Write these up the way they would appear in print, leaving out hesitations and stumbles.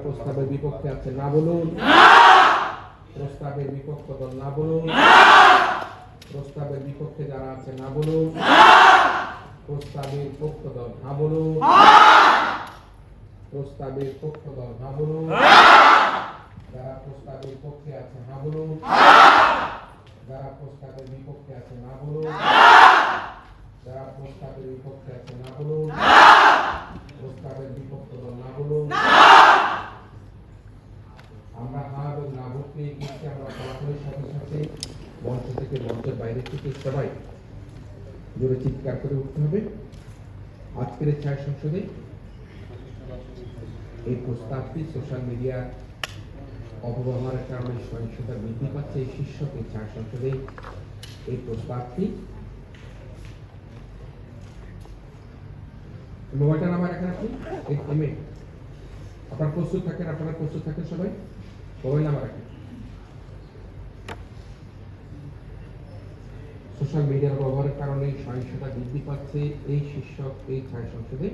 প্রস্তাবের বিপক্ষে আছে না বলুন। প্রস্তাবের বিপক্ষ দল না বলুন। প্রস্তাবের বিপক্ষে যারা আছে না বলুন। প্রস্তাবের পক্ষ দল না বলুন। প্রস্তাবের পক্ষ দল না বলুন। যারা প্রস্তাবের পক্ষে আছে না বলুন। যারা প্রস্তাবের বিপক্ষে আছে না বলুন। যারা প্রস্তাবের বিপক্ষে আছে না বলুন। প্রস্তাবের বিপক্ষ দল না বলুন। আমরা হ্যাঁ এবং না ভোট পেয়ে গেছি। আমরা ফলাফলের সাথে সাথে মঞ্চ থেকে মঞ্চের বাইরে থেকে সবাই জোরে চিৎকার করে উঠতে হবে। আজকের এই ছায়া সংসদে এই প্রস্তাবটি সোশ্যাল মিডিয়ার অপব্যবহারের কারণে সহিংসতা বৃদ্ধি পাচ্ছে। এই শীর্ষক এই ছায়া সংসদে এই প্রস্তাবটি মোবাইলটা নাম্বার রাখেন আপনি আপনার প্রস্তুত থাকেন। আপনারা প্রস্তুত থাকেন সবাই। মোবাইল নাম্বার রাখেন। সোশ্যাল মিডিয়ার ব্যবহারের কারণে সহিংসতা বৃদ্ধি পাচ্ছে। এই শীর্ষক এই ছায়া সংসদে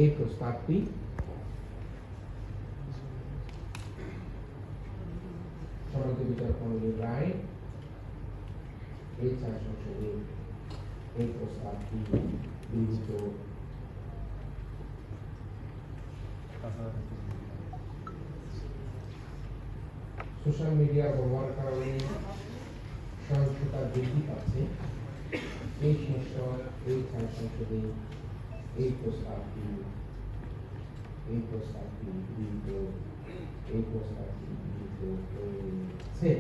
এই প্রস্তাবটি সনদ বিচারপতি রায় এই ছায়া সংসদে এই প্রস্তাবটি গৃহীত সোশ্যাল মিডিয়ার ব্যবহারের কারণে সহিংসতা বৃদ্ধি পাচ্ছে। এই শীর্ষক এই ছায়া সংসদে এই প্রস্তাবটি গৃহীত হয়েছে।